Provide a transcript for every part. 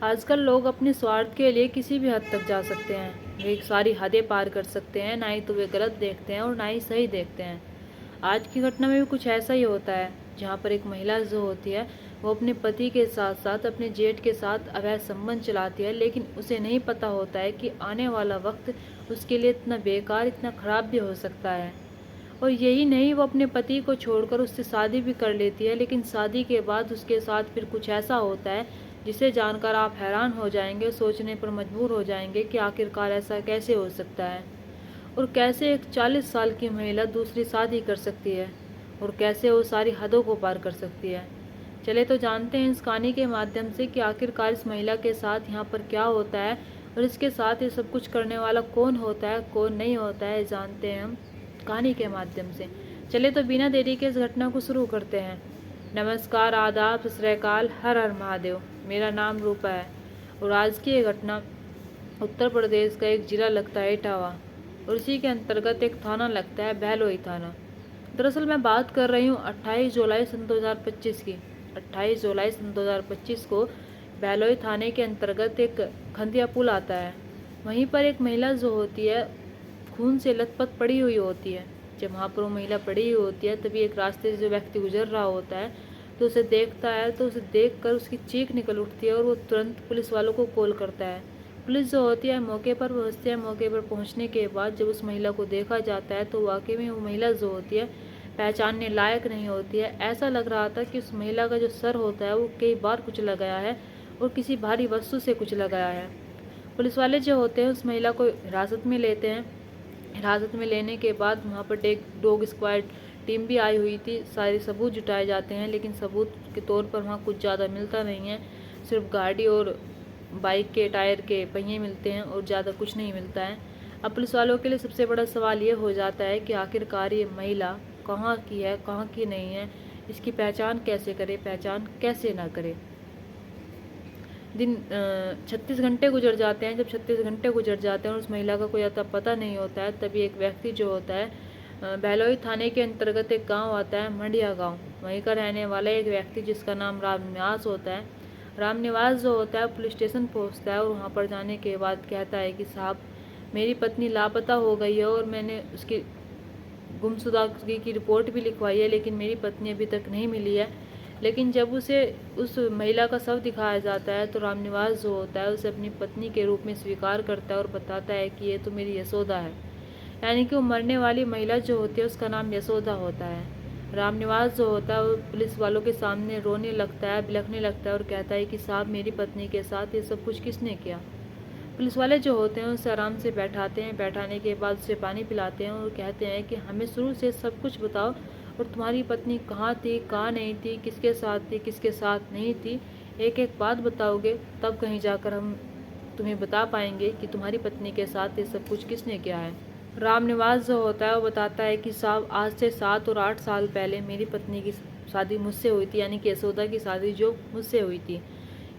आजकल लोग अपने स्वार्थ के लिए किसी भी हद तक जा सकते हैं। वे सारी हदें पार कर सकते हैं। ना ही तो वे गलत देखते हैं और ना ही सही देखते हैं। आज की घटना में भी कुछ ऐसा ही होता है, जहाँ पर एक महिला जो होती है वो अपने पति के साथ साथ अपने जेठ के साथ अवैध संबंध चलाती है, लेकिन उसे नहीं पता होता है कि आने वाला वक्त उसके लिए इतना बेकार, इतना खराब भी हो सकता है। और यही नहीं, वो अपने पति को छोड़कर उससे शादी भी कर लेती है, लेकिन शादी के बाद उसके साथ फिर कुछ ऐसा होता है जिसे जानकर आप हैरान हो जाएंगे, सोचने पर मजबूर हो जाएंगे कि आखिरकार ऐसा कैसे हो सकता है। और कैसे एक 40 साल की महिला दूसरी शादी कर सकती है, और कैसे वो सारी हदों को पार कर सकती है। चले तो जानते हैं इस कहानी के माध्यम से कि आखिरकार इस महिला के साथ यहाँ पर क्या होता है, और इसके साथ ये सब कुछ करने वाला कौन होता है, कौन नहीं होता है, जानते हैं हम कहानी के माध्यम से। चले तो बिना देरी के इस घटना को शुरू करते हैं। नमस्कार, आदाब, सत श्री अकाल, हर हर महादेव। मेरा नाम रूपा है और आज की ये घटना उत्तर प्रदेश का एक जिला लगता है इटावा, और इसी के अंतर्गत एक थाना लगता है बहलोई थाना। दरअसल मैं बात कर रही हूँ 28 जुलाई सन 2025 की। 28 जुलाई सन 2025 को बहलोई थाने के अंतर्गत एक खंदिया पुल आता है। वहीं पर एक महिला जो होती है खून से लथपथ पड़ी हुई होती है। जब वहाँ पर वो महिला पड़ी हुई होती है, तभी एक रास्ते से जो व्यक्ति गुजर रहा होता है तो उसे देखता है, तो उसे देखकर उसकी चीख निकल उठती है और वो तुरंत पुलिस वालों को कॉल करता है। पुलिस जो होती है मौके पर पहुँचती है। मौके पर पहुँचने के बाद जब उस महिला को देखा जाता है तो वाकई में वो महिला जो होती है पहचानने लायक नहीं होती है। ऐसा लग रहा था कि उस महिला का जो सर होता है वो कई बार कुचला गया है और किसी भारी वस्तु से कुचला गया है। पुलिस वाले जो होते हैं उस महिला को हिरासत में लेते हैं। हिरासत में लेने के बाद वहाँ पर एक डॉग स्क्वाड टीम भी आई हुई थी। सारे सबूत जुटाए जाते हैं, लेकिन सबूत के तौर पर वहाँ कुछ ज़्यादा मिलता नहीं है। सिर्फ गाड़ी और बाइक के टायर के पहिए मिलते हैं और ज़्यादा कुछ नहीं मिलता है। अब पुलिस वालों के लिए सबसे बड़ा सवाल ये हो जाता है कि आखिरकार ये महिला कहाँ की है, कहाँ की नहीं है, इसकी पहचान कैसे करे, पहचान कैसे ना करे। 36 घंटे गुजर जाते हैं। जब 36 घंटे गुजर जाते हैं और उस महिला का कोई अता पता नहीं होता है, तभी एक व्यक्ति जो होता है बहलोई थाने के अंतर्गत एक गांव आता है मंडिया गांव। वहीं का रहने वाला एक व्यक्ति जिसका नाम रामनिवास होता है। रामनिवास जो होता है पुलिस स्टेशन पहुंचता है और वहां पर जाने के बाद कहता है कि साहब, मेरी पत्नी लापता हो गई है और मैंने उसकी गुमशुदगी की रिपोर्ट भी लिखवाई है, लेकिन मेरी पत्नी अभी तक नहीं मिली है। लेकिन जब उसे उस महिला का शव दिखाया जाता है तो रामनिवास जो होता है उसे अपनी पत्नी के रूप में स्वीकार करता है और बताता है कि ये तो मेरी यशोदा है। यानी कि वो मरने वाली महिला जो होती है उसका नाम यशोदा होता है। रामनिवास जो होता है वो पुलिस वालों के सामने रोने लगता है, बिलखने लगता है और कहता है कि साहब, मेरी पत्नी के साथ ये सब कुछ किसने किया। पुलिस वाले जो होते हैं उसे आराम से बैठाते हैं। बैठाने के बाद उसे पानी पिलाते हैं और कहते हैं कि हमें शुरू से सब कुछ बताओ, और तुम्हारी पत्नी कहाँ थी, कहाँ नहीं थी, किसके साथ थी, किसके साथ नहीं थी, एक एक बात बताओगे तब कहीं जाकर हम तुम्हें बता पाएंगे कि तुम्हारी पत्नी के साथ ये सब कुछ किसने किया है। रामनिवास जो होता है वो बताता है कि साहब, आज से 7 और 8 साल पहले मेरी पत्नी की शादी मुझसे हुई थी, यानी कि यशोदा की शादी जो मुझसे हुई थी।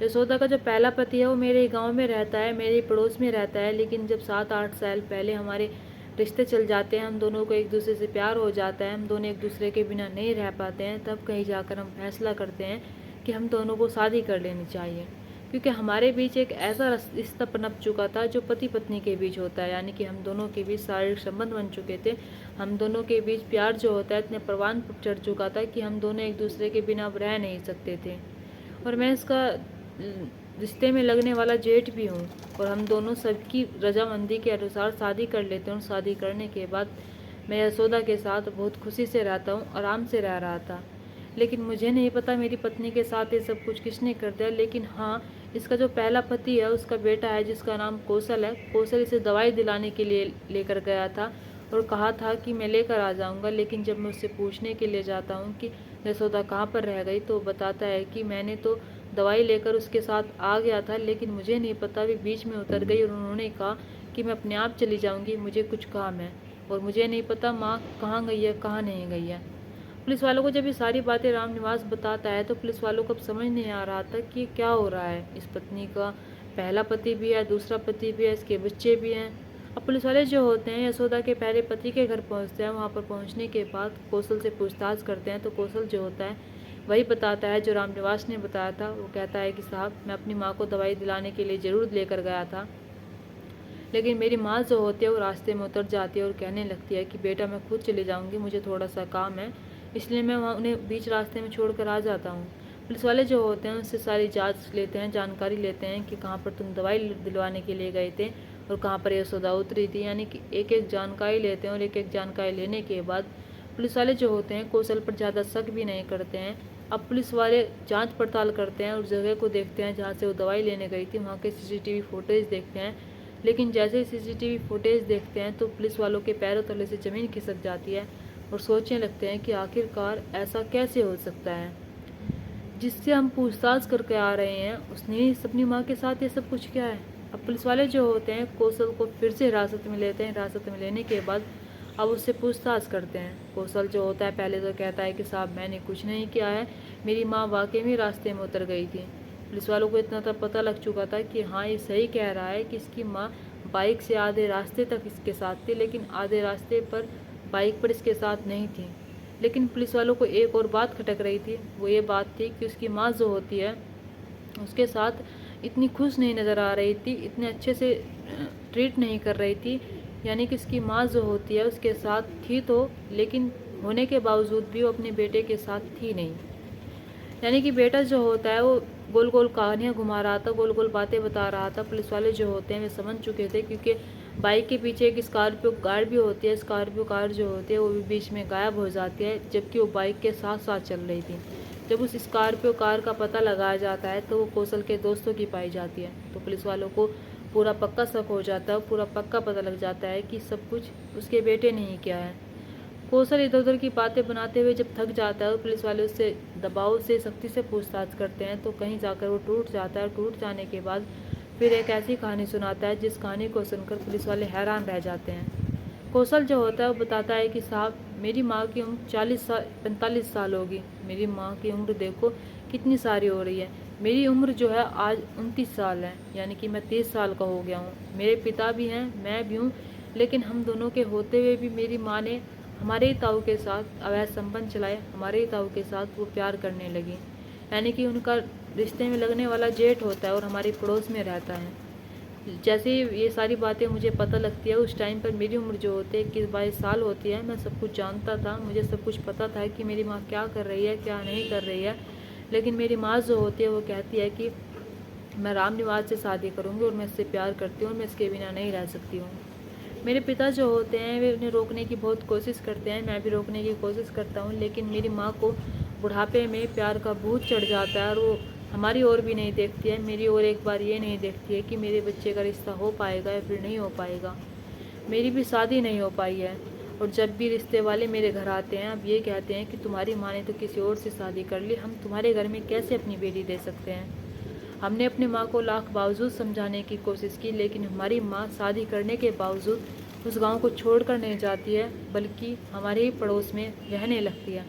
यशोदा का जो पहला पति है वो मेरे गांव में रहता है, मेरे पड़ोस में रहता है, लेकिन जब 7-8 साल पहले हमारे रिश्ते चल जाते हैं, हम दोनों को एक दूसरे से प्यार हो जाता है, हम दोनों एक दूसरे के बिना नहीं रह पाते हैं, तब कहीं जाकर हम फैसला करते हैं कि हम दोनों को शादी कर लेनी चाहिए। क्योंकि हमारे बीच एक ऐसा रिश्ता पनप चुका था जो पति पत्नी के बीच होता है, यानी कि हम दोनों के बीच शारीरिक संबंध बन चुके थे। हम दोनों के बीच प्यार जो होता है इतने परवान चढ़ चुका था कि हम दोनों एक दूसरे के बिना अब रह नहीं सकते थे। और मैं इसका रिश्ते में लगने वाला जेठ भी हूँ, और हम दोनों सबकी रजामंदी के अनुसार शादी कर लेते हैं। और शादी करने के बाद मैं यशोदा के साथ बहुत खुशी से रहता हूँ, आराम से रह रहा था। लेकिन मुझे नहीं पता मेरी पत्नी के साथ ये सब कुछ किसने कर दिया। लेकिन हाँ, इसका जो पहला पति है उसका बेटा है जिसका नाम कौशल है। कौशल इसे दवाई दिलाने के लिए लेकर गया था और कहा था कि मैं लेकर आ जाऊंगा। लेकिन जब मैं उससे पूछने के लिए जाता हूँ कि यशोदा कहाँ पर रह गई, तो बताता है कि मैंने तो दवाई लेकर उसके साथ आ गया था, लेकिन मुझे नहीं पता वे बीच में उतर गई और उन्होंने कहा कि मैं अपने आप चली जाऊंगी, मुझे कुछ काम है, और मुझे नहीं पता माँ कहाँ गई है, कहाँ नहीं गई है। पुलिस वालों को जब ये सारी बातें रामनिवास बताता है तो पुलिस वालों को अब समझ नहीं आ रहा था कि क्या हो रहा है। इस पत्नी का पहला पति भी है, दूसरा पति भी है, इसके बच्चे भी हैं। अब पुलिस वाले जो होते हैं यशोदा के पहले पति के घर पहुंचते हैं। वहां पर पहुंचने के बाद कौशल से पूछताछ करते हैं तो कौशल जो होता है वही बताता है जो रामनिवास ने बताया था। वो कहता है कि साहब, मैं अपनी माँ को दवाई दिलाने के लिए ज़रूर लेकर गया था, लेकिन मेरी माँ जो होती है वो रास्ते में उतर जाती है और कहने लगती है कि बेटा मैं खुद चली जाऊँगी, मुझे थोड़ा सा काम है, इसलिए मैं वहाँ उन्हें बीच रास्ते में छोड़ कर आ जाता हूँ। पुलिस वाले जो होते हैं उससे सारी जाँच लेते हैं, जानकारी लेते हैं कि कहाँ पर तुम दवाई दिलवाने के लिए गए थे और कहाँ पर यशोदा उतरी थी। यानी कि एक एक जानकारी लेते हैं और एक एक जानकारी लेने के बाद पुलिस वाले जो होते हैं कौशल पर ज़्यादा शक भी नहीं करते हैं। अब पुलिस वाले जांच पड़ताल करते हैं और जगह को देखते हैं जहाँ से वो दवाई लेने गई थी, वहाँ के सीसीटीवी फुटेज देखते हैं। लेकिन जैसे ही सीसीटीवी फुटेज देखते हैं तो पुलिस वालों के पैरों तले से ज़मीन खिसक जाती है और सोचने लगते हैं कि आखिरकार ऐसा कैसे हो सकता है। जिससे हम पूछताछ करके आ रहे हैं उसने ही अपनी माँ के साथ ये सब कुछ किया है। अब पुलिस वाले जो होते हैं कौशल को फिर से हिरासत में लेते हैं। हिरासत में लेने के बाद अब उससे पूछताछ करते हैं। कौशल जो होता है पहले तो कहता है कि साहब मैंने कुछ नहीं किया है, मेरी माँ वाकई में रास्ते में उतर गई थी। पुलिस वालों को इतना तक पता लग चुका था कि हाँ ये सही कह रहा है कि इसकी माँ बाइक से आधे रास्ते तक इसके साथ थी, लेकिन आधे रास्ते पर बाइक पर इसके साथ नहीं थी। लेकिन पुलिस वालों को एक और बात खटक रही थी। वो ये बात थी कि उसकी माँ जो होती है उसके साथ इतनी खुश नहीं नज़र आ रही थी, इतने अच्छे से ट्रीट नहीं कर रही थी। यानी कि इसकी माँ जो होती है उसके साथ थी तो, लेकिन होने के बावजूद भी वो अपने बेटे के साथ थी नहीं। यानी कि बेटा जो होता है वो गोल गोल कहानियाँ घुमा रहा था, गोल गोल बातें बता रहा था। पुलिस वाले जो होते हैं वे समझ चुके थे, क्योंकि बाइक के पीछे एक स्कॉर्पियो कार भी होती है। स्कॉर्पियो कार जो होती है वो भी बीच में गायब हो जाती है, जबकि वो बाइक के साथ साथ चल रही थी। जब उस स्कॉर्पियो कार का पता लगाया जाता है तो वो कौशल के दोस्तों की पाई जाती है। तो पुलिस वालों को पूरा पक्का शक हो जाता है, पूरा पक्का पता लग जाता है कि सब कुछ उसके बेटे ने ही किया है। कौशल इधर उधर की बातें बनाते हुए जब थक जाता है और पुलिस वाले उससे दबाव से सख्ती से पूछताछ करते हैं तो कहीं जाकर वो टूट जाता है। टूट जाने के बाद फिर एक ऐसी कहानी सुनाता है जिस कहानी को सुनकर पुलिस वाले हैरान रह जाते हैं। कौशल जो होता है वो बताता है कि साहब मेरी माँ की उम्र 45 साल होगी। मेरी माँ की उम्र देखो कितनी सारी हो रही है। मेरी उम्र जो है आज 29 साल है, यानी कि मैं 30 साल का हो गया हूँ। मेरे पिता भी हैं, मैं भी हूँ, लेकिन हम दोनों के होते हुए भी मेरी माँ ने हमारे ही ताऊ के साथ अवैध संबंध चलाए, हमारे ही ताऊ के साथ वो प्यार करने लगी। यानी कि उनका रिश्ते में लगने वाला जेठ होता है और हमारे पड़ोस में रहता है। जैसे ही ये सारी बातें मुझे पता लगती है, उस टाइम पर मेरी उम्र जो होती है 21-22 साल होती है। मैं सब कुछ जानता था, मुझे सब कुछ पता था कि मेरी माँ क्या कर रही है क्या नहीं कर रही है। लेकिन मेरी माँ जो होती है वो कहती है कि मैं रामनिवास से शादी करूँगी और मैं इससे प्यार करती हूँ और मैं इसके बिना नहीं रह सकती हूँ। मेरे पिता जो होते हैं वे उन्हें रोकने की बहुत कोशिश करते हैं, मैं भी रोकने की कोशिश करता हूँ, लेकिन मेरी माँ को बुढ़ापे में प्यार का भूत चढ़ जाता है और वो हमारी ओर भी नहीं देखती है। मेरी ओर एक बार ये नहीं देखती है कि मेरे बच्चे का रिश्ता हो पाएगा या फिर नहीं हो पाएगा। मेरी भी शादी नहीं हो पाई है और जब भी रिश्ते वाले मेरे घर आते हैं अब ये कहते हैं कि तुम्हारी माँ ने तो किसी और से शादी कर ली, हम तुम्हारे घर में कैसे अपनी बेटी दे सकते हैं। हमने अपनी माँ को लाख बावजूद समझाने की कोशिश की, लेकिन हमारी माँ शादी करने के बावजूद उस गांव को छोड़कर नहीं जाती है, बल्कि हमारे ही पड़ोस में रहने लगती है।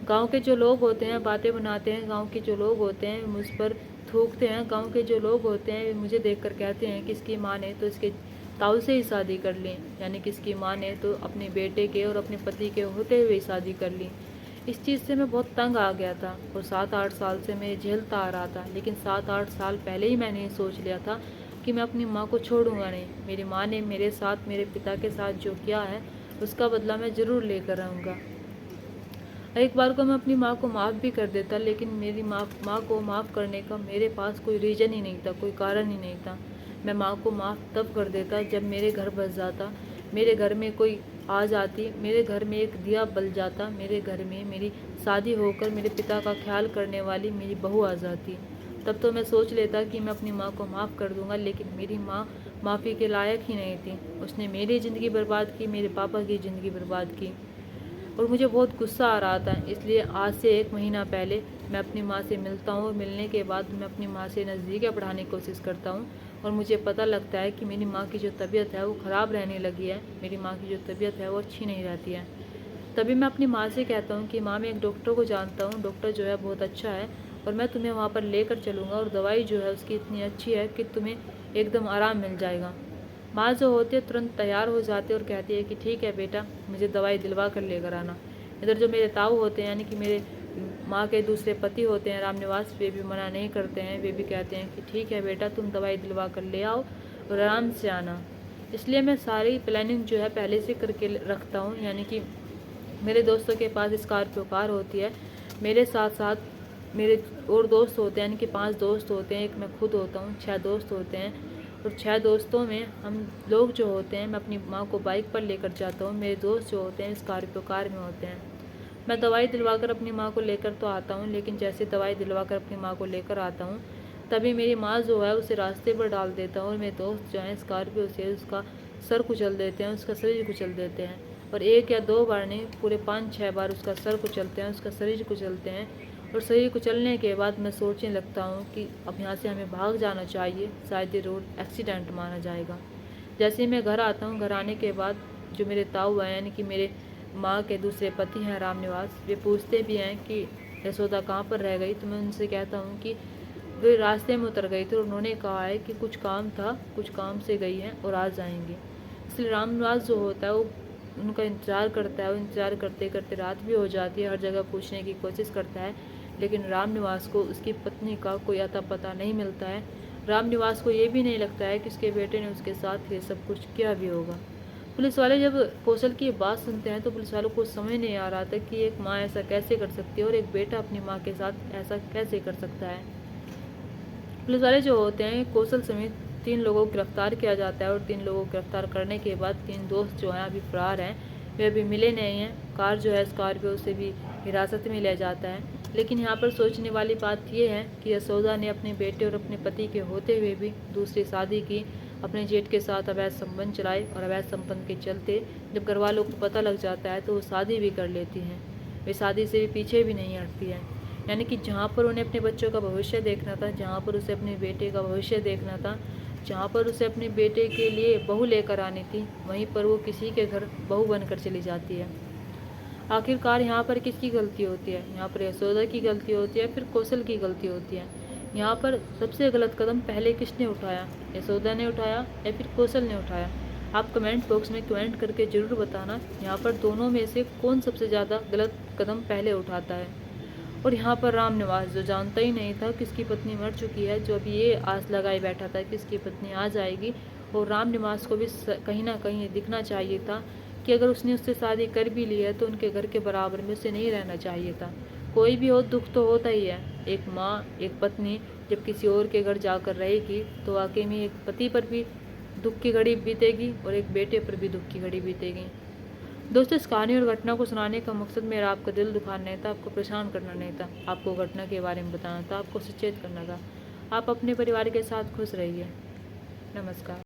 गांव के जो लोग होते हैं बातें बनाते हैं, गांव के जो लोग होते हैं मुझ पर थूकते हैं। गांव के जो लोग होते हैं मुझे देखकर कहते हैं कि इसकी माँ ने तो इसके ताऊ से ही शादी कर ली, यानी कि इसकी माँ ने तो अपने बेटे के और अपने पति के होते हुए शादी कर ली। इस चीज़ से मैं बहुत तंग आ गया था और 7-8 साल से मैं झेलता आ रहा था, लेकिन 7-8 साल पहले ही मैंने सोच लिया था कि मैं अपनी माँ को छोड़ूंगा नहीं। मेरी माँ ने मेरे साथ मेरे पिता के साथ जो किया है उसका बदला मैं ज़रूर लेकर रहूँगा। एक बार को मैं अपनी माँ को माफ़ भी कर देता, लेकिन मेरी माँ को माफ़ करने का मेरे पास कोई रीज़न ही नहीं था, कोई कारण ही नहीं था। मैं माँ को माफ़ तब कर देता जब मेरे घर बस जाता, मेरे घर में कोई आ जाती, मेरे घर में एक दिया बल जाता, मेरे घर में मेरी शादी होकर मेरे पिता का ख्याल करने वाली मेरी बहू आ जाती। तब तो मैं सोच लेता कि मैं अपनी माँ को माफ़ कर दूंगा, लेकिन मेरी माँ माफ़ी के लायक ही नहीं थी। उसने मेरी ज़िंदगी बर्बाद की, मेरे पापा की ज़िंदगी बर्बाद की और मुझे बहुत गुस्सा आ रहा था। इसलिए आज से 1 महीना पहले मैं अपनी माँ से मिलता हूँ और मिलने के बाद मैं अपनी माँ से नज़दीकियाँ बढ़ाने की कोशिश करता हूँ और मुझे पता लगता है कि मेरी माँ की जो तबीयत है वो ख़राब रहने लगी है। मेरी माँ की जो तबीयत है वो अच्छी नहीं रहती है। तभी मैं अपनी माँ से कहता हूँ कि माँ मैं एक डॉक्टर को जानता हूँ, डॉक्टर जो है बहुत अच्छा है और मैं तुम्हें वहाँ पर लेकर चलूँगा और दवाई जो है उसकी इतनी अच्छी है कि तुम्हें एकदम आराम मिल जाएगा। माँ जो होती है तुरंत तैयार हो जाती है और कहती है कि ठीक है बेटा, मुझे दवाई दिलवा कर लेकर आना। इधर जो मेरे ताऊ होते हैं यानी कि मेरे माँ के दूसरे पति होते हैं रामनिवास, वे भी मना नहीं करते हैं। वे भी कहते हैं कि ठीक है बेटा, तुम दवाई दिलवा कर ले आओ और आराम से आना। इसलिए मैं सारी प्लानिंग जो है पहले से करके रखता हूँ। यानी कि मेरे दोस्तों के पास स्कॉर्पियो कार होती है, मेरे साथ साथ मेरे और दोस्त होते हैं, यानी कि 5 दोस्त होते हैं, एक मैं खुद होता हूँ, 6 दोस्त होते हैं। और 6 दोस्तों में हम लोग जो होते हैं, मैं अपनी माँ को बाइक पर लेकर जाता हूँ, मेरे दोस्त जो होते हैं स्कॉर्पियो कार में होते हैं। मैं दवाई दिलवाकर अपनी माँ को लेकर तो आता हूँ, लेकिन जैसे दवाई दिलवाकर अपनी माँ को लेकर आता हूँ तभी मेरी माँ जो है उसे रास्ते पर डाल देता हूँ और मेरे दोस्त जो हैं स्कॉर्पियो से उसका सर कुचल देते हैं, उसका शरीर कुचल देते हैं। और 1 या 2 बार नहीं, पूरे 5-6 बार उसका सर कुचलते हैं, उसका शरीर कुचलते हैं। और शरीर कुचलने के बाद मैं सोचने लगता हूँ कि अब यहाँ से हमें भाग जाना चाहिए, शायद ये रोड एक्सीडेंट माना जाएगा। जैसे ही मैं घर आता हूँ, घर आने के बाद जो मेरे ताऊ हैं, यानी कि मेरे माँ के दूसरे पति हैं रामनिवास, वे पूछते भी हैं कि यशोदा कहाँ पर रह गई। तो मैं उनसे कहता हूँ कि वे रास्ते में उतर गई थी और उन्होंने कहा है कि कुछ काम था, कुछ काम से गई हैं और आ जाएंगे। इसलिए रामनिवास जो होता है वो उनका इंतज़ार करता है। वो इंतज़ार करते करते रात भी हो जाती है, हर जगह पूछने की कोशिश करता है, लेकिन रामनिवास को उसकी पत्नी का कोई अता पता नहीं मिलता है। रामनिवास को ये भी नहीं लगता है कि उसके बेटे ने उसके साथ ये सब कुछ किया भी होगा। पुलिस वाले जब कौशल की बात सुनते हैं तो पुलिस वालों को समझ नहीं आ रहा था कि एक माँ ऐसा कैसे कर सकती है और एक बेटा अपनी माँ के साथ ऐसा कैसे कर सकता है। पुलिस वाले जो होते हैं कौशल समेत 3 लोगों को गिरफ्तार किया जाता है और 3 लोगों को गिरफ्तार करने के बाद 3 दोस्त जो हैं अभी फरार हैं, वे अभी मिले नहीं हैं। कार जो है स्कॉर्पियो उसे भी हिरासत में लिया जाता है। लेकिन यहाँ पर सोचने वाली बात यह है कि यशोदा ने अपने बेटे और अपने पति के होते हुए भी दूसरी शादी की, अपने जेठ के साथ अवैध संबंध चलाए और अवैध संबंध के चलते जब घर वालों को पता लग जाता है तो वो शादी भी कर लेती हैं। वे शादी से भी पीछे भी नहीं हटती है। यानी कि जहाँ पर उन्हें अपने बच्चों का भविष्य देखना था, जहाँ पर उसे अपने बेटे का भविष्य देखना था, जहाँ पर उसे अपने बेटे के लिए बहू लेकर आनी थी, वहीं पर वो किसी के घर बहू बनकर चली जाती है। आखिरकार यहाँ पर किसकी गलती होती है? यहाँ पर यशोदा की गलती होती है, फिर कौशल की गलती होती है। यहाँ पर सबसे गलत कदम पहले किसने उठाया? यशोदा ने उठाया या फिर कौशल ने उठाया? आप कमेंट बॉक्स में कमेंट करके ज़रूर बताना यहाँ पर दोनों में से कौन सबसे ज़्यादा गलत कदम पहले उठाता है। और यहाँ पर रामनिवास जो जानता ही नहीं था कि उसकी पत्नी मर चुकी है, जो अभी ये आस लगाए बैठा था कि उसकी पत्नी आ जाएगी, और रामनिवास को भी कहीं ना कहीं दिखना चाहिए था कि अगर उसने उससे शादी कर भी ली है तो उनके घर के बराबर में उसे नहीं रहना चाहिए था। कोई भी हो दुख तो होता ही है। एक माँ, एक पत्नी जब किसी और के घर जाकर रहेगी तो वाकई में एक पति पर भी दुख की घड़ी बीतेगी और एक बेटे पर भी दुख की घड़ी बीतेगी। दोस्तों, इस कहानी और घटना को सुनाने का मकसद मेरा आपका दिल दुखाना नहीं था, आपको परेशान करना नहीं था, आपको घटना के बारे में बताना था, आपको सचेत करना था। आप अपने परिवार के साथ खुश रहिए। नमस्कार।